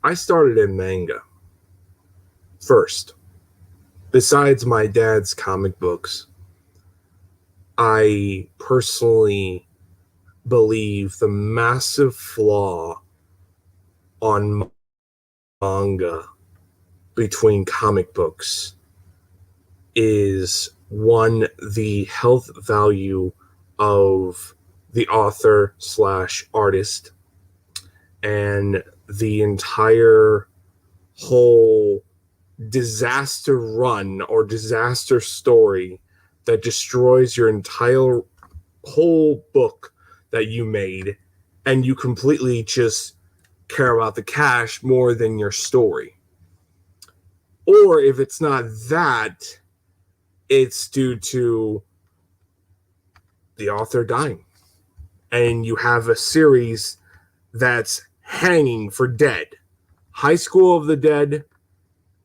I started in manga first. Besides my dad's comic books, I personally believe the massive flaw on manga between comic books is one, the health value of the author slash artist, and the entire whole disaster run or disaster story that destroys your entire whole book that you made, and you completely just care about the cash more than your story. Or if it's not that, it's due to the author dying. And you have a series that's hanging for dead. High School of the Dead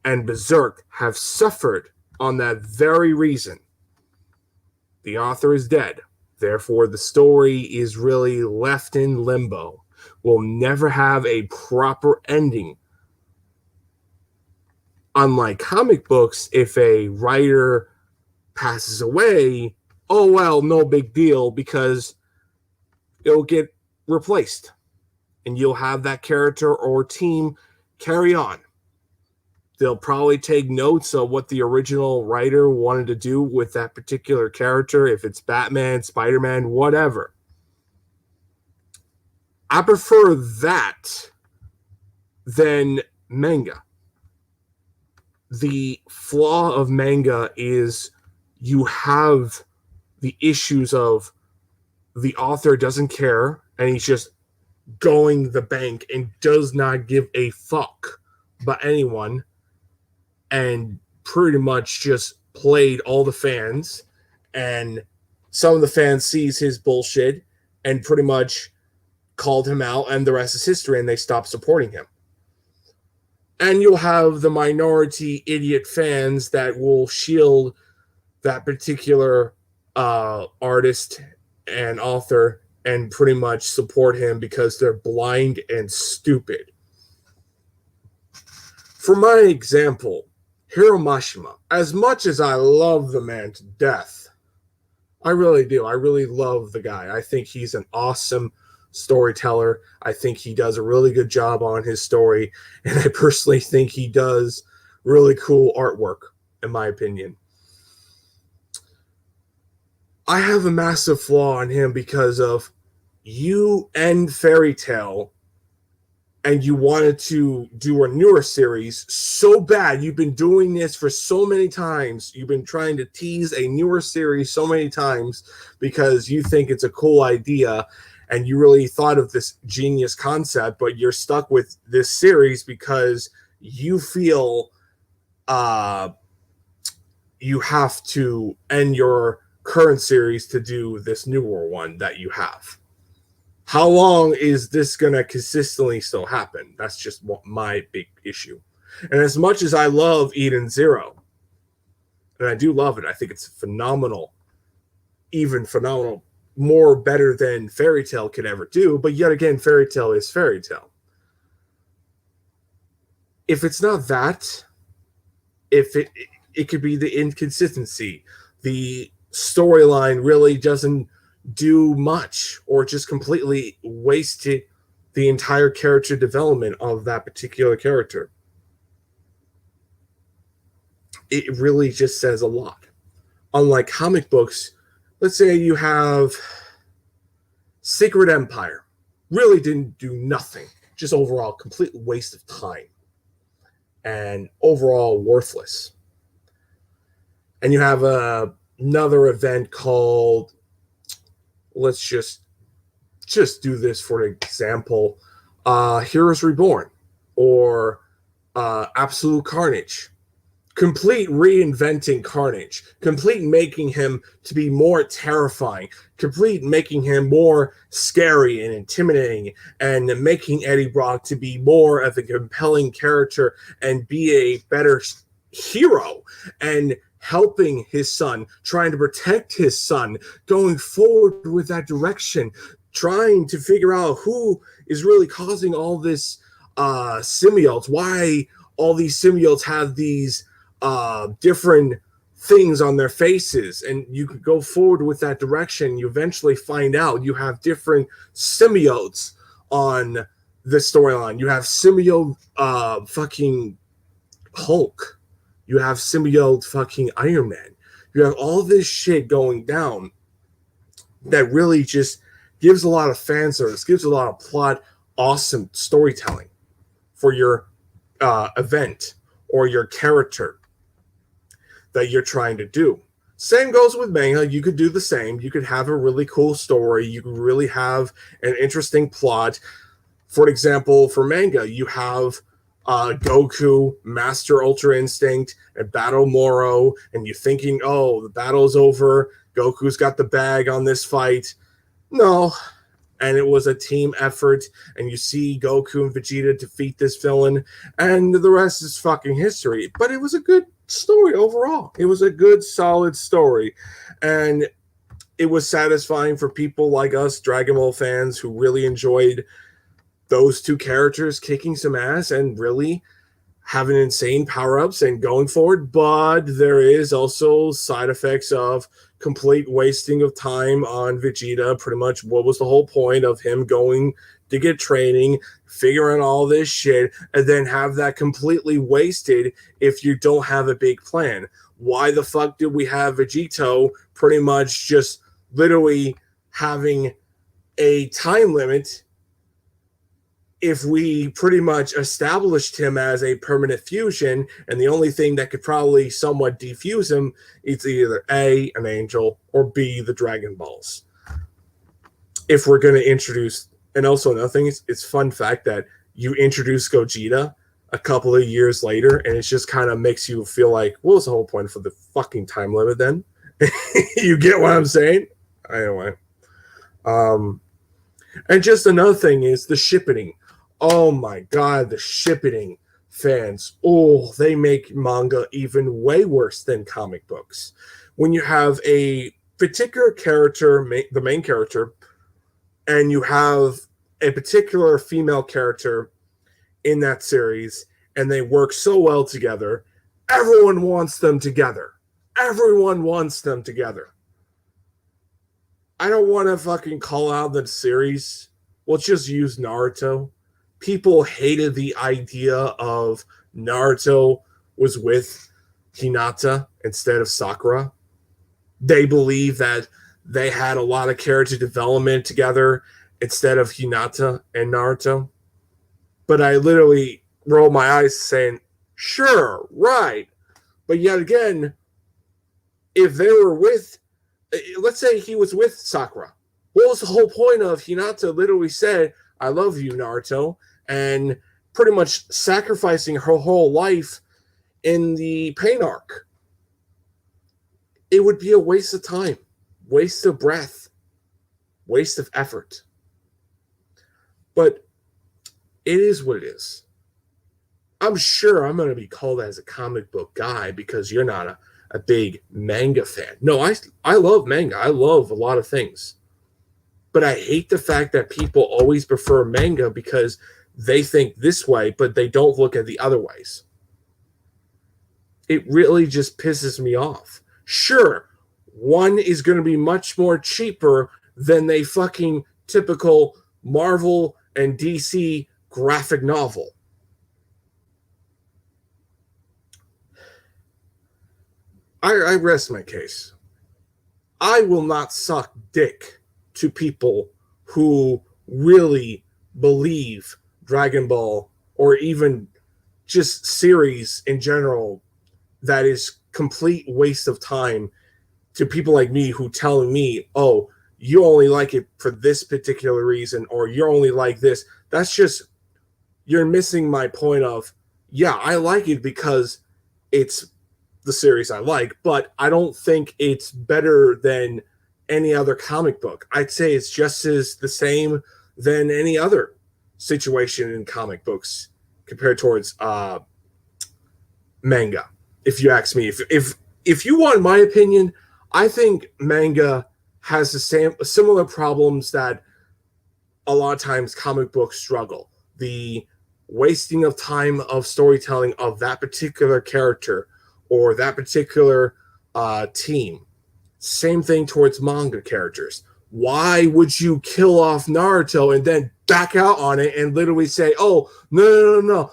and Berserk have suffered on that very reason. The author is dead. Therefore, the story is really left in limbo. We'll never have a proper ending. Unlike comic books, if a writer passes away, oh well, no big deal, because it'll get replaced. And you'll have that character or team carry on. They'll probably take notes of what the original writer wanted to do with that particular character, if it's Batman, Spider-Man, whatever. I prefer that than manga. The flaw of manga is you have the issues of the author doesn't care and he's just going the bank and does not give a fuck about anyone, and pretty much just played all the fans, and some of the fans sees his bullshit and pretty much called him out, and the rest is history, and they stopped supporting him. And you'll have the minority idiot fans that will shield that particular artist and author and pretty much support him because they're blind and stupid. For my example, Hiro Mashima, as much as I love the man to death, I really do. I really love the guy. I think he's an awesome storyteller. I think he does a really good job on his story, and I personally think he does really cool artwork, in my opinion. I have a massive flaw on him because of you end Fairy Tail and you wanted to do a newer series so bad. You've been doing this for so many times. You've been trying to tease a newer series so many times because you think it's a cool idea and you really thought of this genius concept, but you're stuck with this series because you feel you have to end your current series to do this newer one that you have. How long is this going to consistently still happen? That's just my big issue. And as much as I love Eden Zero, and I do love it, I think it's phenomenal, even phenomenal, more better than Fairy Tail could ever do. But yet again, Fairy Tail is Fairy Tail. If it's not that, if it could be the inconsistency, the storyline really doesn't do much, or just completely wasted the entire character development of that particular character. It really just says a lot. Unlike comic books, let's say you have Secret Empire, really didn't do nothing, just overall complete waste of time and overall worthless. And you have another event called, let's just do this for example, Heroes Reborn, or Absolute Carnage. Complete reinventing Carnage, complete making him to be more terrifying, complete making him more scary and intimidating, and making Eddie Brock to be more of a compelling character and be a better hero, and helping his son, trying to protect his son, going forward with that direction, trying to figure out who is really causing all this symbiotes, why all these symbiotes have these different things on their faces, and you could go forward with that direction. You eventually find out you have different symbiotes on the storyline. You have symbiote fucking Hulk. You have symbiote fucking Iron Man. You have all this shit going down that really just gives a lot of fan service, gives a lot of plot, awesome storytelling for your event or your character that you're trying to do. Same goes with manga. You could do the same. You could have a really cool story. You could really have an interesting plot. For example, for manga, you have Goku, Master Ultra Instinct, and Battle Moro, and you're thinking, oh, the battle's over. Goku's got the bag on this fight. No. And it was a team effort, and you see Goku and Vegeta defeat this villain, and the rest is fucking history. But it was a good story overall. It was a good, solid story. And it was satisfying for people like us, Dragon Ball fans, who really enjoyed those two characters kicking some ass and really having insane power-ups and going forward. But there is also side effects of complete wasting of time on Vegeta. Pretty much what was the whole point of him going to get training, figuring all this shit, and then have that completely wasted if you don't have a big plan. Why the fuck did we have Vegito pretty much just literally having a time limit if we pretty much established him as a permanent fusion, and the only thing that could probably somewhat defuse him is either A, an angel, or B, the Dragon Balls? If we're going to introduce, and also another thing, it's fun fact that you introduce Gogeta a couple of years later, and it just kind of makes you feel like, what was the whole point for the fucking time limit then? You get what I'm saying? Anyway. And just another thing is the shipping. Oh my god, the shipping fans. Oh, they make manga even way worse than comic books. When you have a particular character, the main character, and you have a particular female character in that series, and they work so well together, everyone wants them together. Everyone wants them together. I don't want to fucking call out the series. Let's just use Naruto. People hated the idea of Naruto was with Hinata instead of Sakura. They believe that they had a lot of character development together instead of Hinata and Naruto. But I literally roll my eyes saying, sure, right. But yet again, if they were with, let's say he was with Sakura, what was the whole point of Hinata literally said, I love you, Naruto, and pretty much sacrificing her whole life in the pain arc? It would be a waste of time, waste of breath, waste of effort. But it is what it is. I'm sure I'm going to be called as a comic book guy because you're not a big manga fan. No, I love manga. I love a lot of things. But I hate the fact that people always prefer manga because they think this way, but they don't look at the other ways. It really just pisses me off. Sure, one is going to be much more cheaper than a fucking typical Marvel and DC graphic novel. I rest my case. I will not suck dick to people who really believe Dragon Ball or even just series in general that is complete waste of time, to people like me who telling me, oh, you only like it for this particular reason, or you're only like this. That's just, you're missing my point of, yeah, I like it because it's the series I like, but I don't think it's better than any other comic book. I'd say it's just as the same than any other situation in comic books compared towards manga. If you ask me, if you want my opinion, I think manga has the similar problems that a lot of times comic books struggle. The wasting of time of storytelling of that particular character or that particular team. Same thing towards manga characters. Why would you kill off Naruto and then back out on it and literally say, "Oh, no.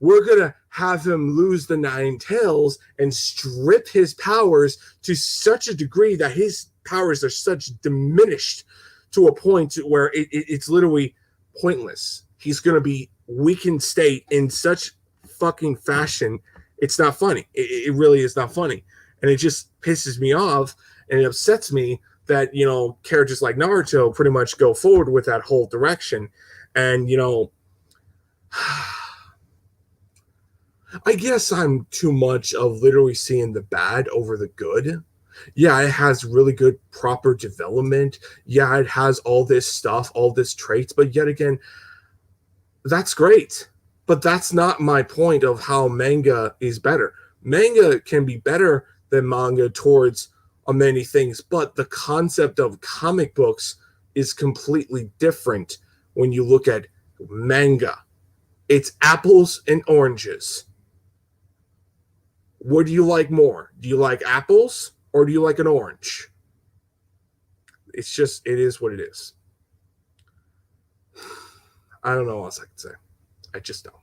We're gonna have him lose the nine tails and strip his powers to such a degree that his powers are such diminished to a point where it's literally pointless. He's gonna be weakened state in such fucking fashion. It's not funny. It really is not funny, and it just pisses me off and it upsets me that characters like Naruto pretty much go forward with that whole direction, and I guess I'm too much of literally seeing the bad over the good. Yeah, it has really good proper development. Yeah, it has all this stuff, all this traits, but yet again, that's great. But that's not my point of how manga is better. Manga can be better than manga towards many things, but the concept of comic books is completely different when you look at manga. It's apples and oranges. What do you like more? Do you like apples or do you like an orange? It's just, it is what it is. I don't know what else I can say. I just don't.